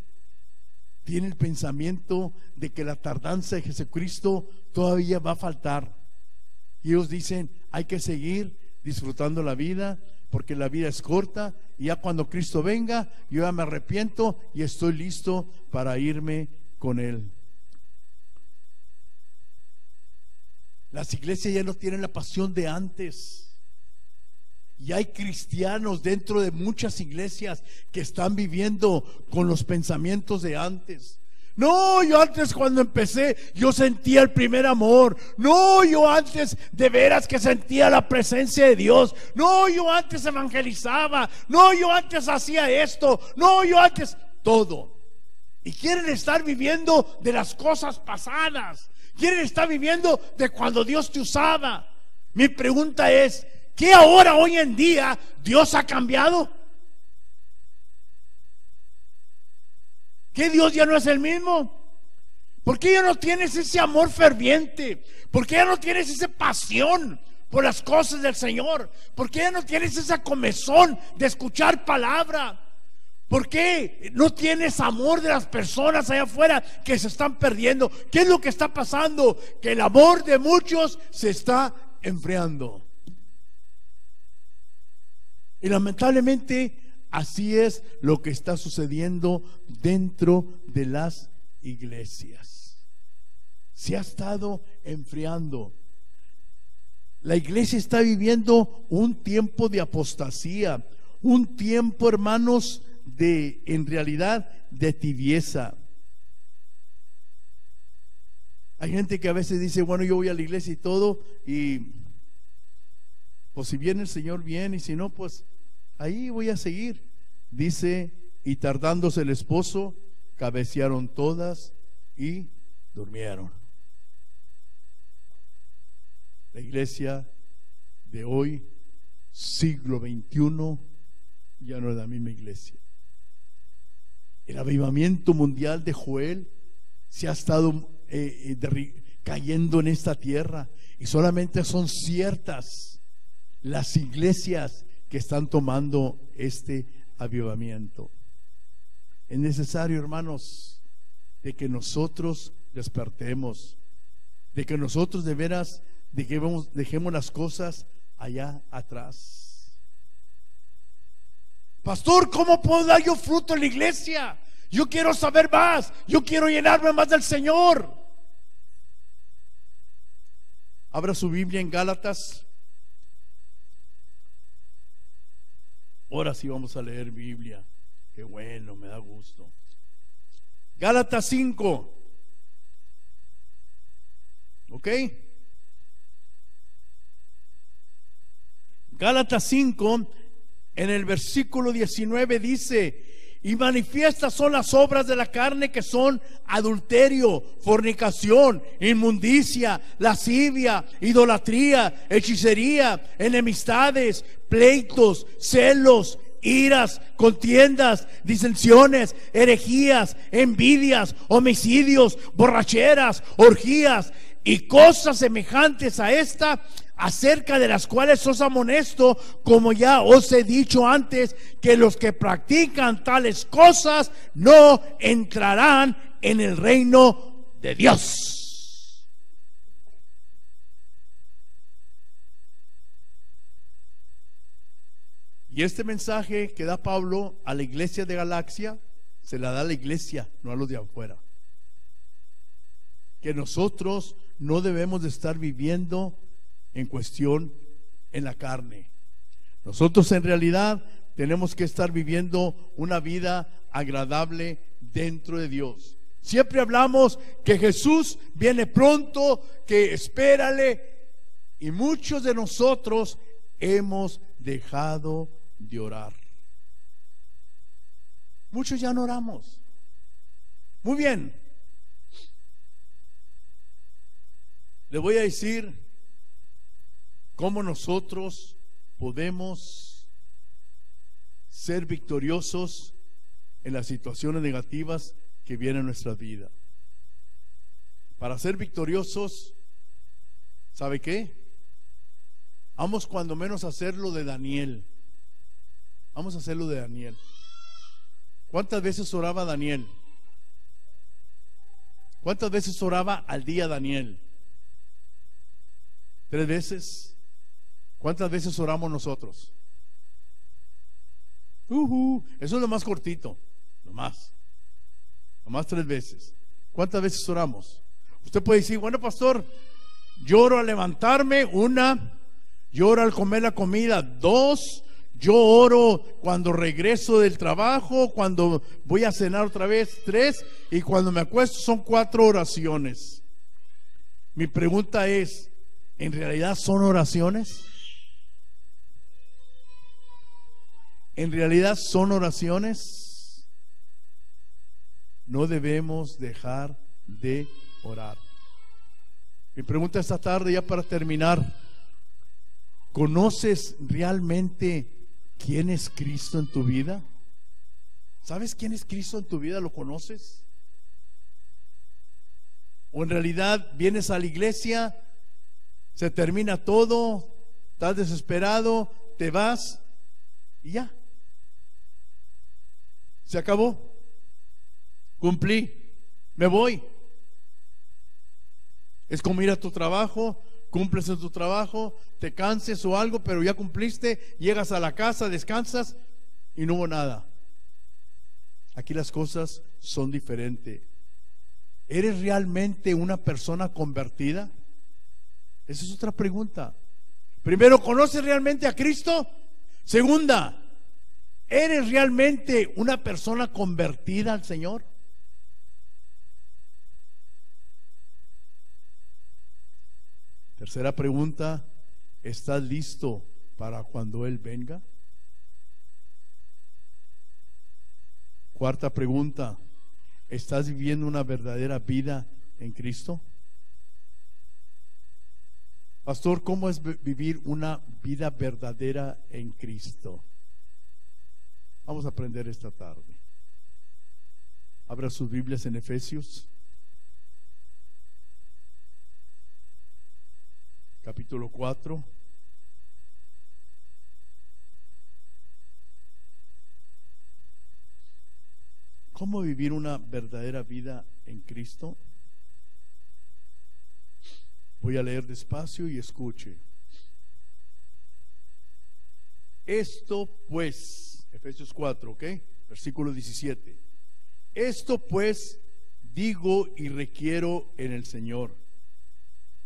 tiene el pensamiento de que la tardanza de Jesucristo todavía va a faltar, y ellos dicen, hay que seguir disfrutando la vida porque la vida es corta, y ya cuando Cristo venga yo ya me arrepiento y estoy listo para irme con Él. Las iglesias ya no tienen la pasión de antes. Y hay cristianos dentro de muchas iglesias que están viviendo con los pensamientos de antes. No, yo antes cuando empecé yo sentía el primer amor. No, yo antes de veras que sentía la presencia de Dios. No, yo antes evangelizaba. No, yo antes hacía esto. No, yo antes todo. Y quieren estar viviendo de las cosas pasadas. Quieren estar viviendo de cuando Dios te usaba. Mi pregunta es, ¿qué ahora, hoy en día, Dios ha cambiado? ¿Qué Dios ya no es el mismo? ¿Por qué ya no tienes ese amor ferviente? ¿Por qué ya no tienes esa pasión por las cosas del Señor? ¿Por qué ya no tienes esa comezón de escuchar palabra? ¿Por qué no tienes amor de las personas allá afuera que se están perdiendo? ¿Qué es lo que está pasando? Que el amor de muchos se está enfriando. Y lamentablemente así es lo que está sucediendo dentro de las iglesias. Se ha estado enfriando. La iglesia está viviendo un tiempo de apostasía, un tiempo, hermanos, en realidad de tibieza. Hay gente que a veces dice, bueno, yo voy a la iglesia y todo, y pues si viene el Señor, bien, y si no, pues ahí voy a seguir. Dice, y tardándose el esposo, cabecearon todas y durmieron. La iglesia de hoy, siglo XXI, ya no es la misma iglesia. El avivamiento mundial de Joel se ha estado cayendo en esta tierra, y solamente son ciertas las iglesias que están tomando este avivamiento. Es necesario, hermanos, de que nosotros despertemos, de que nosotros de veras dejemos las cosas allá atrás. Pastor, ¿cómo puedo dar yo fruto en la iglesia? Yo quiero saber más, yo quiero llenarme más del Señor. Abra su Biblia en Gálatas. Ahora sí vamos a leer Biblia. Qué bueno, me da gusto. Gálatas 5. ¿Ok? Gálatas 5, en el versículo 19 dice: y manifiestas son las obras de la carne, que son adulterio, fornicación, inmundicia, lascivia, idolatría, hechicería, enemistades, pleitos, celos, iras, contiendas, disensiones, herejías, envidias, homicidios, borracheras, orgías y cosas semejantes a esta, acerca de las cuales os amonesto, como ya os he dicho antes, que los que practican tales cosas no entrarán en el reino de Dios. Y este mensaje que da Pablo a la iglesia de Galacia, se la da a la iglesia, no a los de afuera. Que nosotros no debemos de estar viviendo en cuestión en la carne. Nosotros en realidad tenemos que estar viviendo una vida agradable dentro de Dios. Siempre hablamos que Jesús viene pronto, que espérale, y muchos de nosotros hemos dejado de orar. Muchos ya no oramos. Muy bien. Le voy a decir cómo nosotros podemos ser victoriosos en las situaciones negativas que vienen en nuestra vida. Para ser victoriosos, ¿sabe qué? Vamos cuando menos a hacerlo de Daniel. Vamos a hacerlo de Daniel. ¿Cuántas veces oraba Daniel? ¿Cuántas veces oraba al día Daniel? 3 veces. ¿Cuántas veces oramos nosotros? Eso es lo más cortito. Nomás 3 veces. ¿Cuántas veces oramos? Usted puede decir, bueno, pastor, yo oro al levantarme, 1, yo oro al comer la comida, 2, yo oro cuando regreso del trabajo, cuando voy a cenar otra vez, 3, y cuando me acuesto son 4 oraciones. Mi pregunta es, ¿en realidad son oraciones? ¿En realidad son oraciones? No debemos dejar de orar. Mi pregunta esta tarde, ya para terminar, ¿conoces realmente quién es Cristo en tu vida? ¿Sabes quién es Cristo en tu vida? ¿Lo conoces? ¿O en realidad vienes a la iglesia, se termina todo, estás desesperado, te vas y ya? Se acabó. Cumplí, me voy. Es como ir a tu trabajo, cumples en tu trabajo, te canses o algo, pero ya cumpliste, llegas a la casa, descansas y no hubo nada. Aquí las cosas son diferentes. ¿Eres realmente una persona convertida? Esa es otra pregunta. Primero, ¿conoces realmente a Cristo? Segunda, ¿eres realmente una persona convertida al Señor? Tercera pregunta, ¿estás listo para cuando Él venga? Cuarta pregunta, ¿estás viviendo una verdadera vida en Cristo? Pastor, ¿cómo es vivir una vida verdadera en Cristo? Vamos a aprender esta tarde. Abra sus Biblias en Efesios, capítulo 4. ¿Cómo vivir una verdadera vida en Cristo? Voy a leer despacio y escuche. Esto pues, Efesios 4, ¿ok? Versículo 17. Esto pues digo y requiero en el Señor,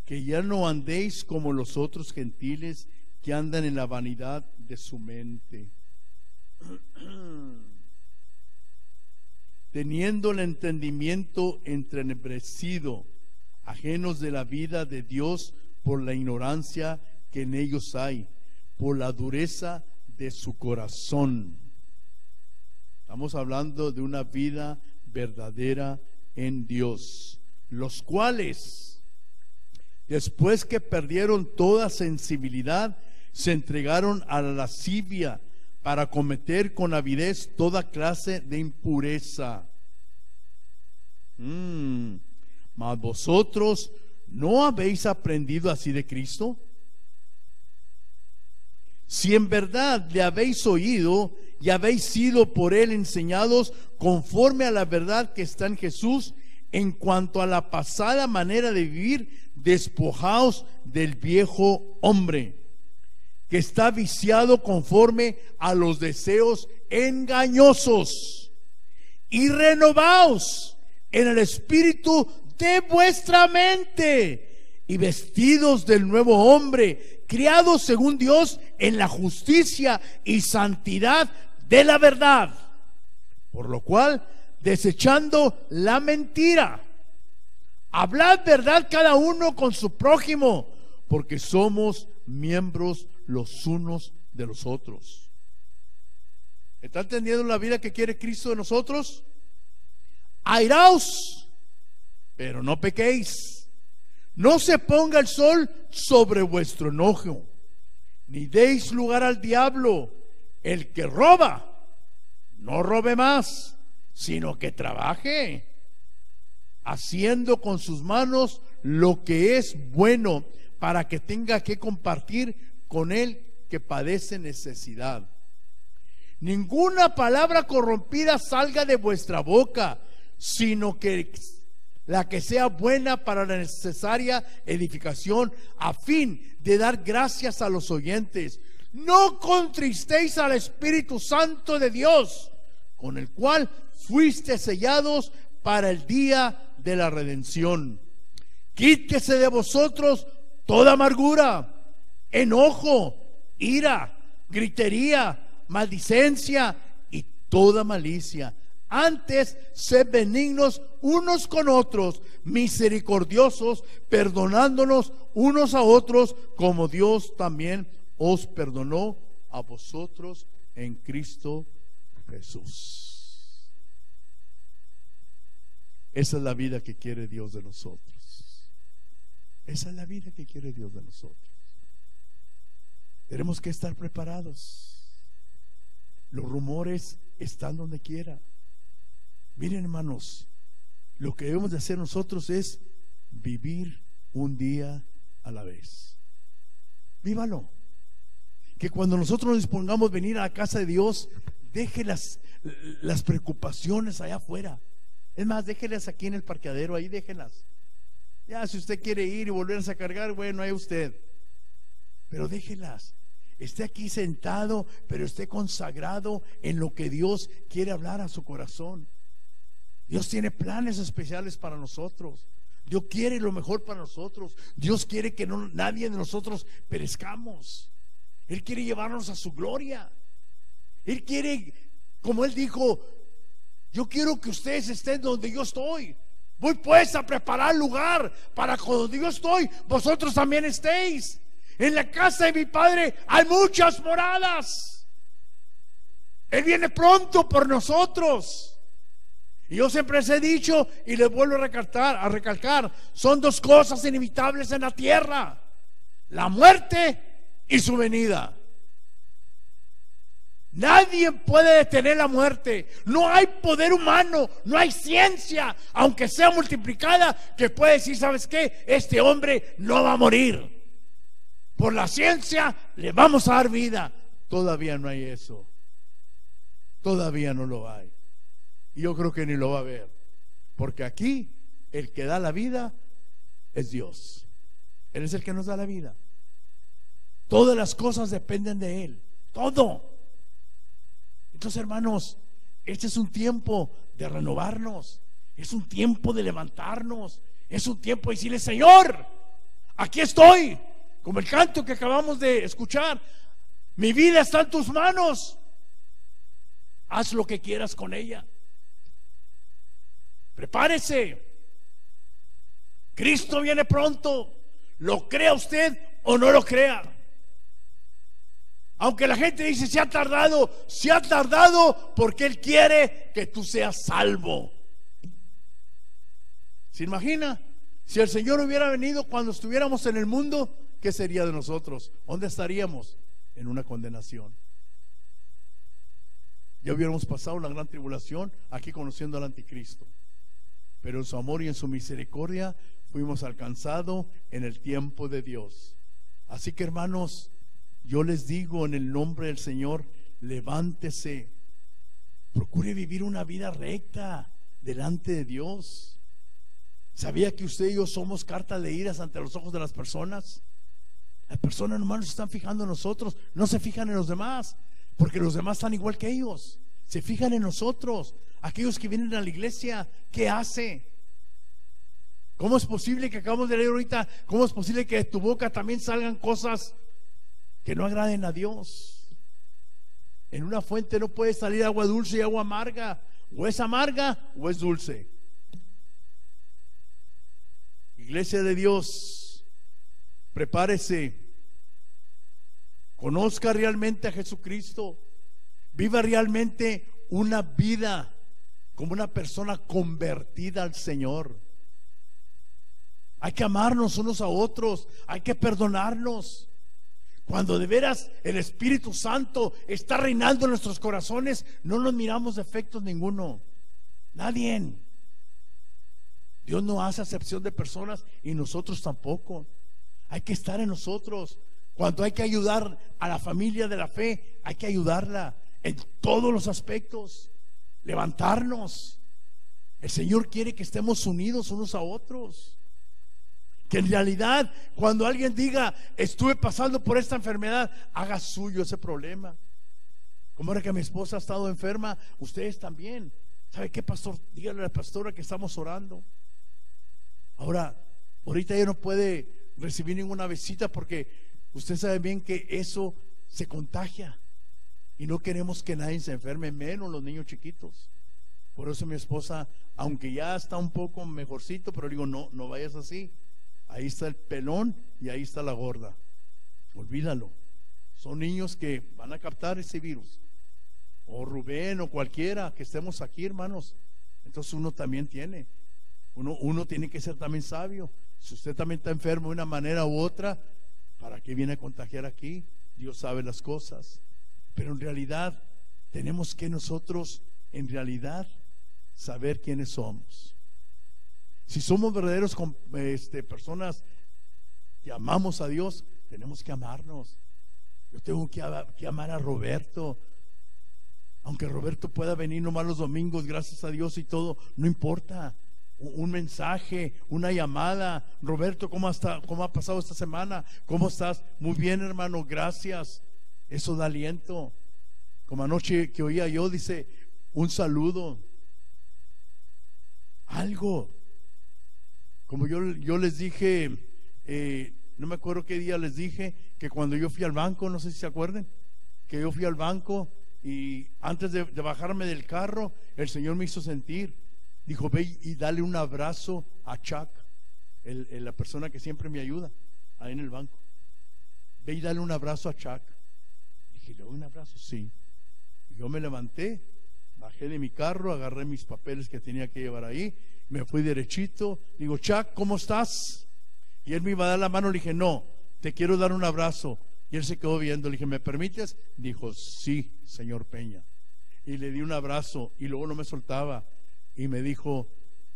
que ya no andéis como los otros gentiles que andan en la vanidad de su mente, teniendo el entendimiento entenebrecido, ajenos de la vida de Dios por la ignorancia que en ellos hay, por la dureza de su corazón. Estamos hablando de una vida verdadera en Dios, los cuales, después que perdieron toda sensibilidad, se entregaron a la lascivia para cometer con avidez toda clase de impureza. Mas vosotros ¿no habéis aprendido así de Cristo? Si en verdad le habéis oído y habéis sido por él enseñados conforme a la verdad que está en Jesús, en cuanto a la pasada manera de vivir, despojaos del viejo hombre, que está viciado conforme a los deseos engañosos, y renovaos en el espíritu de vuestra mente, y vestidos del nuevo hombre, criados según Dios en la justicia y santidad de la verdad. Por lo cual, desechando la mentira, hablad verdad cada uno con su prójimo, porque somos miembros los unos de los otros. ¿Está entendiendo la vida que quiere Cristo de nosotros? Airaos, pero no pequéis. No se ponga el sol sobre vuestro enojo, ni deis lugar al diablo. El que roba, no robe más, sino que trabaje, haciendo con sus manos lo que es bueno, para que tenga que compartir con él que padece necesidad. Ninguna palabra corrompida salga de vuestra boca, sino que la que sea buena para la necesaria edificación, a fin de dar gracias a los oyentes. No contristéis al Espíritu Santo de Dios, con el cual fuiste sellados para el día de la redención. Quítese de vosotros toda amargura, enojo, ira, gritería, maldicencia y toda malicia. Antes, sed benignos unos con otros, misericordiosos, perdonándonos unos a otros, como Dios también os perdonó a vosotros en Cristo Jesús. Esa es la vida que quiere Dios de nosotros. Esa es la vida que quiere Dios de nosotros. Tenemos que estar preparados. Los rumores están donde quiera. Miren, hermanos, lo que debemos de hacer nosotros es vivir un día a la vez. Vívalo. Que cuando nosotros nos dispongamos a venir a la casa de Dios, deje las preocupaciones allá afuera. Es más, déjelas aquí en el parqueadero, ahí déjenlas. Ya, si usted quiere ir y volverlas a cargar, bueno, ahí usted. Pero déjelas. Esté aquí sentado, pero esté consagrado en lo que Dios quiere hablar a su corazón. Dios tiene planes especiales para nosotros. Dios quiere lo mejor para nosotros. Dios quiere que nadie de nosotros perezcamos. Él quiere llevarnos a su gloria. Él quiere, como Él dijo, yo quiero que ustedes estén donde yo estoy. Voy pues a preparar lugar para cuando yo estoy, vosotros también estéis. En la casa de mi Padre hay muchas moradas. Él viene pronto por nosotros. Y yo siempre les he dicho y les vuelvo a recalcar, son dos cosas inevitables en la tierra: la muerte y su venida. Nadie puede detener la muerte. No hay poder humano, no hay ciencia, aunque sea multiplicada, que puede decir, ¿sabes qué? Este hombre no va a morir. Por la ciencia le vamos a dar vida. Todavía no hay eso. Todavía no lo hay. Y yo creo que ni lo va a haber, porque aquí el que da la vida es Dios. Él es el que nos da la vida. Todas las cosas dependen de Él. Todo. Entonces, hermanos, este es un tiempo de renovarnos. Es un tiempo de levantarnos. Es un tiempo de decirle, Señor, aquí estoy. Como el canto que acabamos de escuchar, mi vida está en tus manos. Haz lo que quieras con ella. Prepárese. Cristo viene pronto. Lo crea usted o no lo crea. Aunque la gente dice se ha tardado porque Él quiere que tú seas salvo. ¿Se imagina? Si el Señor hubiera venido cuando estuviéramos en el mundo, ¿qué sería de nosotros? ¿Dónde estaríamos? En una condenación. Ya hubiéramos pasado la gran tribulación aquí conociendo al anticristo. Pero en su amor y en su misericordia fuimos alcanzados en el tiempo de Dios. Así que, hermanos, yo les digo en el nombre del Señor, levántese, procure vivir una vida recta delante de Dios. ¿Sabía que usted y yo somos cartas leídas ante los ojos de las personas? Las personas nomás no se están fijando en nosotros, no se fijan en los demás, porque los demás están igual que ellos. Se fijan en nosotros, aquellos que vienen a la iglesia. ¿Qué hace? ¿Cómo es posible que acabamos de leer ahorita? ¿Cómo es posible que de tu boca también salgan cosas que no agraden a Dios? En una fuente no puede salir agua dulce y agua amarga. O es amarga o es dulce. Iglesia de Dios, prepárese, conozca realmente a Jesucristo, viva realmente una vida como una persona convertida al Señor. Hay que amarnos unos a otros, hay que perdonarnos. Cuando de veras el Espíritu Santo está reinando en nuestros corazones, no nos miramos defectos ninguno, nadie. Dios no hace acepción de personas y nosotros tampoco. Hay que estar en nosotros. Cuando hay que ayudar a la familia de la fe, hay que ayudarla en todos los aspectos, levantarnos. El Señor quiere que estemos unidos unos a otros. Que en realidad, cuando alguien diga, estuve pasando por esta enfermedad, haga suyo ese problema. Como era que mi esposa ha estado enferma, ustedes también. ¿Sabe qué, pastor? Dígale a la pastora que estamos orando. Ahora, ahorita ella no puede recibir ninguna visita porque usted sabe bien que eso se contagia y no queremos que nadie se enferme, menos los niños chiquitos. Por eso mi esposa, aunque ya está un poco mejorcito, pero digo, no vayas así. Ahí está el pelón y ahí está la gorda. Olvídalo. Son niños que van a captar ese virus. O Rubén o cualquiera que estemos aquí, hermanos. Entonces uno también tiene. Uno tiene que ser también sabio. Si usted también está enfermo de una manera u otra, ¿para qué viene a contagiar aquí? Dios sabe las cosas. Pero en realidad tenemos que nosotros, en realidad, saber quiénes somos. Si somos verdaderos personas que amamos a Dios, tenemos que amarnos. Yo tengo que amar a Roberto. Aunque Roberto pueda venir nomás los domingos, gracias a Dios y todo, no importa. Un mensaje, una llamada. Roberto, ¿cómo ha pasado esta semana? ¿Cómo estás? Muy bien, hermano, gracias. Eso da aliento. Como anoche que oía yo, dice, un saludo, algo. Como yo les dije, no me acuerdo qué día les dije, que cuando yo fui al banco, no sé si se acuerdan, que yo fui al banco y antes de bajarme del carro, el Señor me hizo sentir. Dijo, ve y dale un abrazo a Chuck, la persona que siempre me ayuda ahí en el banco. Ve y dale un abrazo a Chuck. Dije, ¿le doy un abrazo? Sí. Y yo me levanté, bajé de mi carro, agarré mis papeles que tenía que llevar ahí, me fui derechito. Digo, Chuck, ¿cómo estás? Y él me iba a dar la mano. Le dije, no, te quiero dar un abrazo. Y él se quedó viendo. Le dije, ¿me permites? Dijo, sí, señor Peña. Y le di un abrazo y luego no me soltaba. Y me dijo,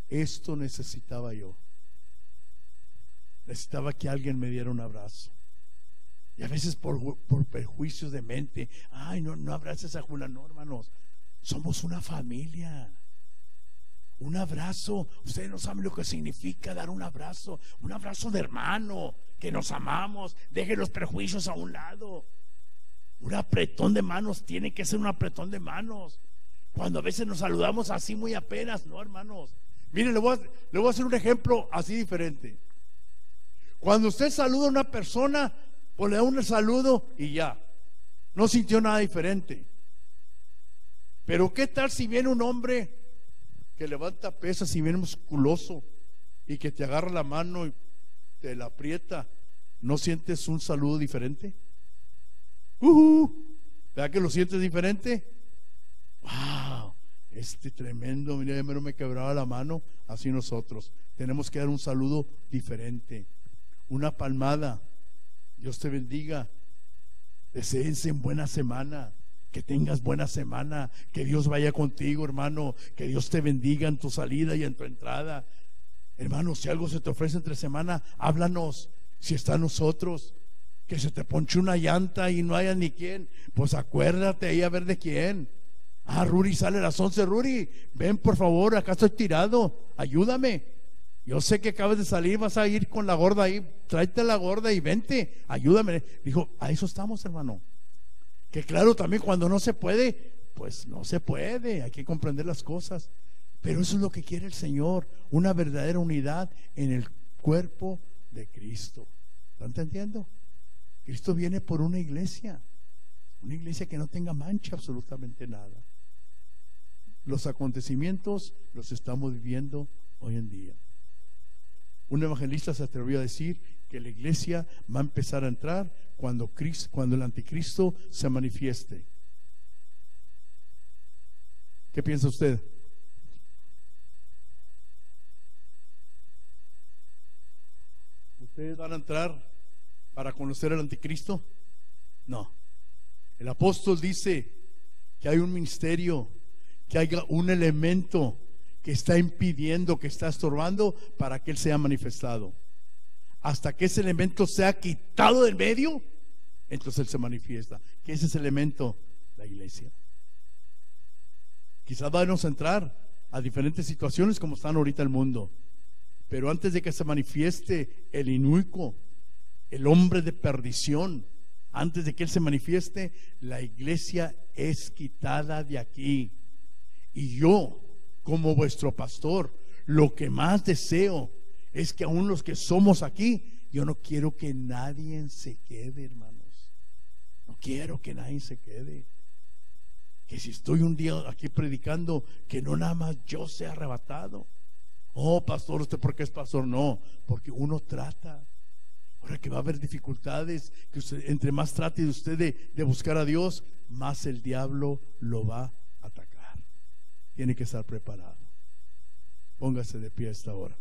esto necesitaba yo. Necesitaba que alguien me diera un abrazo. Y a veces por prejuicios de mente, ay, no abraces a Julián. No, hermanos, somos una familia. Un abrazo, ustedes no saben lo que significa dar un abrazo de hermano, que nos amamos. Dejen los prejuicios a un lado. Un apretón de manos tiene que ser un apretón de manos. Cuando a veces nos saludamos así muy apenas, no, hermanos. Miren, le voy a hacer un ejemplo así diferente. Cuando usted saluda a una persona, pues le da un saludo y ya, no sintió nada diferente. Pero ¿qué tal si viene un hombre que levanta pesas y viene musculoso y que te agarra la mano y te la aprieta? ¿No sientes un saludo diferente? ¿Verdad que lo sientes diferente? ¡Wow! Tremendo, mira, ya me quebraba la mano. Así nosotros tenemos que dar un saludo diferente, una palmada. Dios te bendiga. Deseense en buena semana. Que tengas buena semana. Que Dios vaya contigo, hermano. Que Dios te bendiga en tu salida y en tu entrada. Hermano, si algo se te ofrece entre semana, háblanos. Si está a nosotros, que se te ponche una llanta y no haya ni quién, pues acuérdate ahí a ver de quién. Ruri sale a las 11. Ruri, ven por favor, acá estoy tirado, ayúdame. Yo sé que acabas de salir, vas a ir con la gorda ahí, tráete la gorda y vente, ayúdame. Dijo, a eso estamos, hermano. Que claro, también cuando no se puede, pues no se puede, hay que comprender las cosas. Pero eso es lo que quiere el Señor, una verdadera unidad en el cuerpo de Cristo. ¿Están entendiendo? Cristo viene por una iglesia que no tenga mancha absolutamente nada. Los acontecimientos los estamos viviendo hoy en día. Un evangelista se atrevió a decir que la iglesia va a empezar a entrar cuando el anticristo se manifieste. ¿Qué piensa usted? ¿Ustedes van a entrar para conocer al anticristo? No. El apóstol dice que hay un ministerio, que haya un elemento que está impidiendo, que está estorbando para que él sea manifestado. Hasta que ese elemento sea quitado del medio, entonces él se manifiesta. ¿Qué es ese elemento? La iglesia. Quizás vamos a entrar a diferentes situaciones como están ahorita el mundo, pero antes de que se manifieste el inicuo, el hombre de perdición, antes de que él se manifieste, la iglesia es quitada de aquí. Y yo, como vuestro pastor, lo que más deseo es que aún los que somos aquí, yo no quiero que nadie se quede, hermanos. No quiero que nadie se quede. Que si estoy un día aquí predicando, que no nada más yo sea arrebatado. Oh, pastor, ¿usted por qué es pastor? No, porque uno trata. Ahora que va a haber dificultades, que usted, entre más trate usted de buscar a Dios, más el diablo lo va a atacar. Tiene que estar preparado. Póngase de pie a esta hora.